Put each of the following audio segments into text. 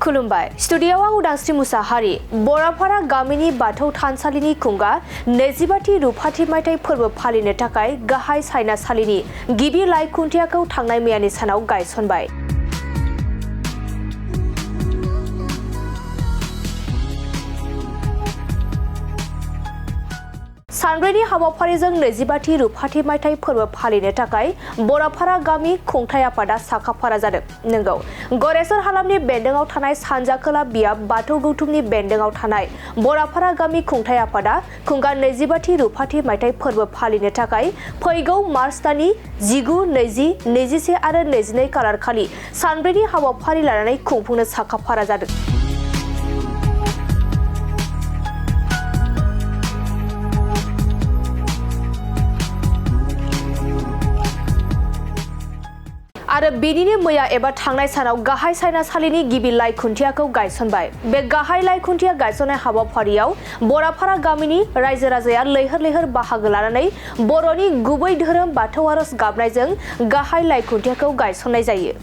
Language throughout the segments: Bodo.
खुलुमबाय स्टुडियोआव आं उदांस्रि मुसाहारि बराफारा गामिनि बाथौ थानसालिनि खुंगा 25थि रुफाथि मायथाइ फोरबो फालिनो थाखाय गाहाय सायनासालिनि गिबि लाइ खुन्थियाखौ थांनाय मैयानि सानाव गायसनबाय। सानब्रैनि हाबाफारिजों 25थि रुफाथि मायथाइ फोरबो फालिनो थाखाय बराफारा गामि खुंथाय आफादा साखाफारा जादों। नंगौ गरेस्वर हालामनि बेन्दोंआव थानाय सानजा खोला बियाब बाथौ गौथुमनि बेन्दोंआव थानाय बराफारा गामि खुंथाय आफादा खुंगा 25थि रुफाथि मायथाइ फोरबो फालिनो थाखाय फैगौ मार्च दाननि 19, 20, 21 आरो 22 खालार खालि सानब्रैनि हाबाफारि लानानै खुंफुंनो साखाफारा जादों। आरो बेनिनो मैया एबा थांनाय सानाव गाहाय सायनासालिनि गिबि लाइ खुन्थियाखौ गायसनबाय। बे गाहाय लाइ खुन्थिया गायसननाय हाबाफारियाव बराफारा गामिनि रायजो राजाया लैहोर लैहोर बाहागो लानानै बर'नि गुबै धोरोम बाथौ आरज गाबनायजों गाहाय लाइ खुन्थियाखौ गायसननाय जायो।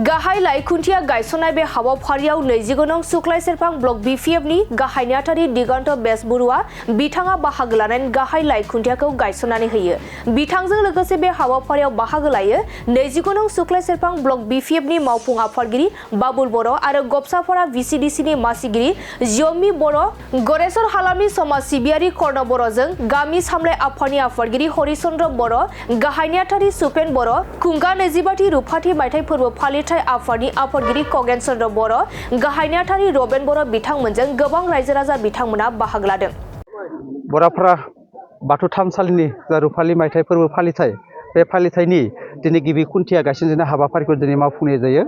गाहाय लाइ खुन्थिया गायसननाय बे हाबाफारियाव 29 नं सुक्लाय सेरफां ब्लक बिपिएफनि गाहाय नेहाथारि दिगन्त बेसबरुवा बिथाङा बाहागो लानानै गाहाय लाइ खुन्थियाखौ गायसननानै होयो। बिथांजों लोगोसे बे हाबाफारियाव बाहागो लायो 29 नं सुक्लाय सेरफां ब्लक बिपिएफनि मावफुं आफादगिरि बाबुल बर' आरो गबसाफारा भिसिडिसिनि मासिगिरि जियम्मि बर', गरेस्वर हालामनि समाज सिबियारि कर्ण बर'जों गामि सामलाय आफादनि आफादगिरि हरिचन्द्र बर', गाहाय नेहाथारि सुपेन बर', खुंगा 25थि रुफाथि मायथाइ फोरबो फालिथाय आफादनि आफादगिरि खगेन चन्द्र बर', गाहाय नेहाथारि रबेन बर' बिथांमोनजों गोबां रायजो राजा बिथांमोना बाहागो लादों। बराफारा बाथौ थानसालिनि जा रुफालि मायथाइ फोरबो फालिथाय बे फालिथायनि दिनै गिबि खुन्थिया गायसनजेननाय हाबाफारिखौ दिनै मावफुंनाय जायो।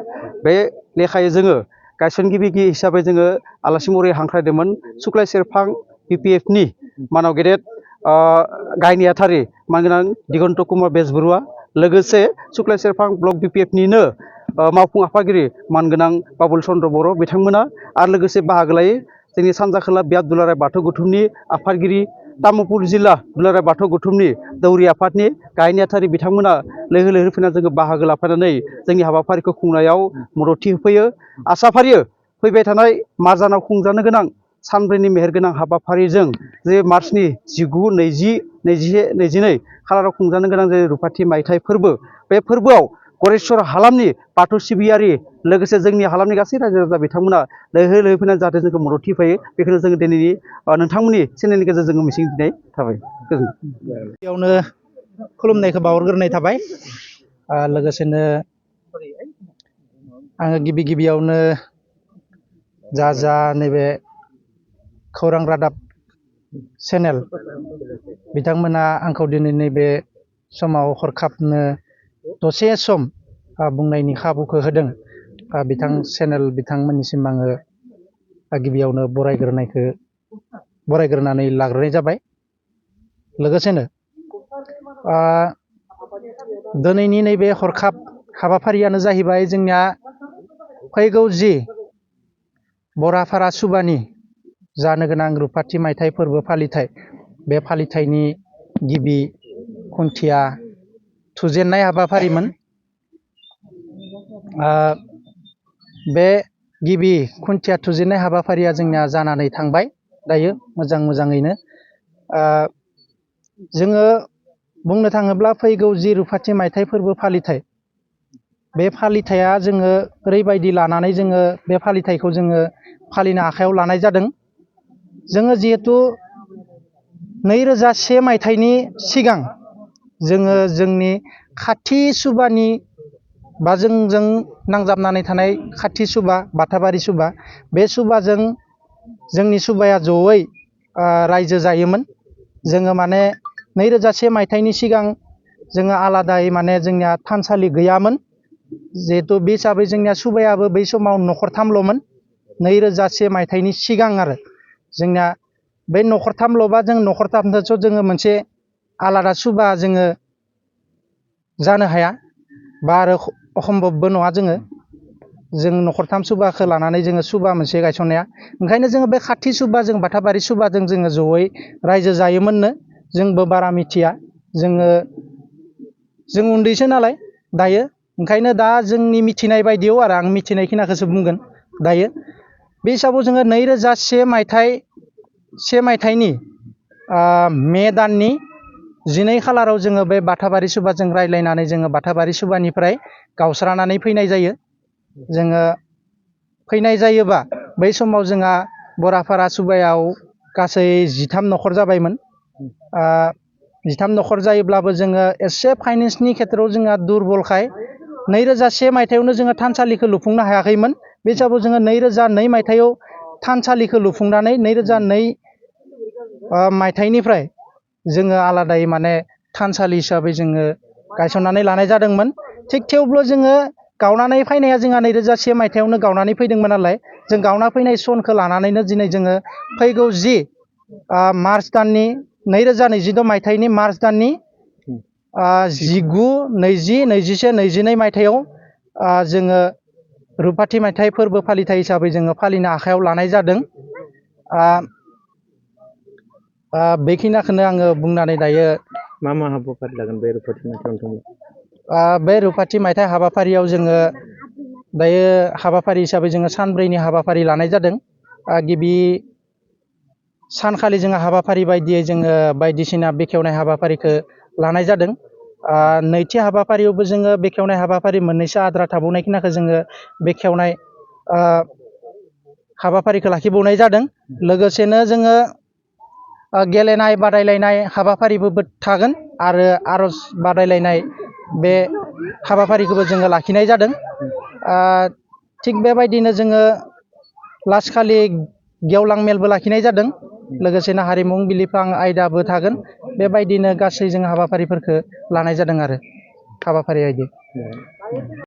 बे लेखायै जोङो गायसनगिरि हिसाबै जोङो आलासि महरै हांख्रायदोंमोन सुक्लाय सेरफां बिपिएफनि मानाव गेदेर गाहाय नेहाथारि मानगोनां दिगन्त कुमार बेसबरुवा, लोगोसे सुक्लाय सेरफां ब्लक बिपिएफनिनो मावफुं आफादगिरि मानगोनां बाबुल चन्द्र बर' बिथांमोना आरो लोगोसे बाहागो लायो जोंनि सानजा खोला बियाब दुलाराय बाथौ गौथुमनि आफादगिरि, तामुलपुर जिल्ला दुलाराय बाथौ गौथुमनि दौरि आफादनि गाहाय नेहाथारि बिथांमोना लैहोर लैहोर फैना जोङो बाहागो लाफानानै जोंनि हाबाफारिखौ खुंनायाव मददथि होफैयो। आसा फारियो फैबाय थानाय मार्च दानाव खुंजानो गोनां सानब्रैनि मेहेरगोनां हाबाफारिजों जे मार्चनि 19, 20, 21, 22 खालाराव खुंजानो गोनां जे रुफाथि मायथाइ फोरबो, बे फोरबोआव गरेस्वर हालामनि बाथौ सिबियारि लोगोसे जोंनि हालामनि गासै रायजो राजा बिथांमोना लैहोर लैहोर फैनानै जाहाथे जोंखौ मददथि होफैयो, बेखौनो जोङो दिनैनि नोंथांमोननि चेनेलनि गेजेरजों जोङो मिजिंथिनाय थाबाय। गिबियावनो खुलुमनायखौ बावहरग्रोनाय थाबाय। लोगोसेनो आङो गिबियावनो जा नैबे खौरां रादाब चेनेल बिथांमोना आंखौ दिनै नैबे समाव हरखाबनो दसे सम बुंनायनि खाबुखौ होदों। बिथांमोननिसिम आङो गिबियावनो बरायग्रोनानै लाग्रोनाय जाबाय। लोगोसेनो दिनैनि नैबे हरखाब हाबाफारियानो जाहैबाय जोंनिया फैगौ जि बराफारा सुबानि जानो गोनां रुफाथि मायथाइ फोरबो फालिथाय, बे फालिथायनि गिबि खुन्थिया थुजेननाय हाबाफारिमोन। बे गिबि खुन्थिया थुजेननाय हाबाफारिया जोंनिया जानानै थांबाय दायो मोजाङैनो। जोङो बुंनो थाङोब्ला फैगौ जि रुफाथि मायथाइ फोरबो फालिथाय, बे फालिथाया जोङो ओरैबायदि लानानै जोङो बे फालिथायखौ जोङो फालिनो आखायाव लानाय जादों। जोङो जिहेथु 2001 मायथाइनि सिगां जोङो जोंनि खाथि सुबानि बा जोंजों नांजाबनानै थानाय खाथि सुबा बाथाबारि सुबा, बे सुबाजों जोंनि सुबाया जयै रायजो जायोमोन। जोङो माने 2001 मायथाइनि सिगां जोङो आलादायै माने जोंनिया थानसालि गैयामोन। जिहेथु बे हिसाबै जोंनिया सुबायाबो बै समाव न'खरथामल'मोन 2001 मायथाइनि सिगां। आरो जोंनिया बे न'खरथामल'बा जों न'खरथामजोंसो जोङो मोनसे आलादा सुबा जोङो जानो हाया बा आरो असम्भबबो नङा। जों न'खरथाम सुबाखौ लानानै जोङो सुबा मोनसे गायसननाया, ओंखायनो जोङो बे खाथि सुबा जों बाथाबारि सुबाजों जोङो जयै रायजो जायोमोननो। जोंबो बारा मिथिया जों उन्दैसो नालाय दायो ओंखायनो दा जोंनि मिथिनाय बायदियाव आरो आं मिथिनाय खिनाखौसो बुंगोन दायो बे हिसाबाव जोङो 2001 मायथाइनि मे दाननि 12 खालाराव जोङो बे बाथाबारि सुबाजों रायज्लायनानै जोङो बाथाबारि सुबानिफ्राय गावस्रानानै फैनाय जायो जोङो फैनाय जायोबा बै समाव जोंहा बराफारा सुबायाव गासै 13 न'खर जाबायमोन 13 न'खर जायोब्लाबो जोङो एसे फाइनेन्सनि खेथ्रआव जोंहा दुरबलखाय 2001 मायथाइयावनो जोङो थानसालिखौ लुफुंनो हायाखैमोन बे हिसाबाव जोङो 2002 मायथाइयाव थानसालिखौ लुफुंनानै 2002 मायथाइनिफ्राय जोङो आलादायै माने थानसालि हिसाबै जोङो गायसननानै लानाय जादोंमोन थिग थेवबो जोङो गावनानै फैनाया जोंहा 2001 मायथाइयावनो गावनानै फैदोंमोन नालाय जों गावना फैनाय सनखौ लानानैनो दिनै जोङो फैगौ मार्च दाननि 2022 मायथाइनि मार्च दाननि 19, 20, 21, 22 मायथाइयाव जोङो रुपाथि मायथाइ फोरबो फालिथाय हिसाबै जोङो फालिनो आखायाव लानाय जादों बेखिनिखौनो आङो बुंनानै दायो मा हाबाफारि लागोन बे रुपाथि मायथाइयाव बे रुपाथि मायथाइ हाबाफारियाव जोङो दायो हाबाफारि हिसाबै जोङो सानब्रैनि हाबाफारि लानाय जादों गिबि सानखालि जोङो हाबाफारि बायदियै जोङो बायदिसिना बेखेवनाय हाबाफारिखौ लानाय जादों नैथि हाबाफारियावबो जोङो बेखेवनाय हाबाफारि मोननैसो आद्रा थाबावनायखिनिखौ जोङो बेखेवनाय हाबाफारिखौ लाखिबावनाय जादों लोगोसेनो जोङो गेलेनाय बादायलायनाय हाबाफारिबो थागोन आरो आर'ज बादायलायनाय बे हाबाफारिखौबो जोङो लाखिनाय जादों थिग बेबायदिनो जोङो लासखालि गेवलां मेलबो लाखिनाय जादों लोगोसेनो हारिमु बिलिफां आयदाबो थागोन बेबायदिनो गासै जों हाबाफारिफोरखौ लानाय जादों आरो हाबाफारि बायदि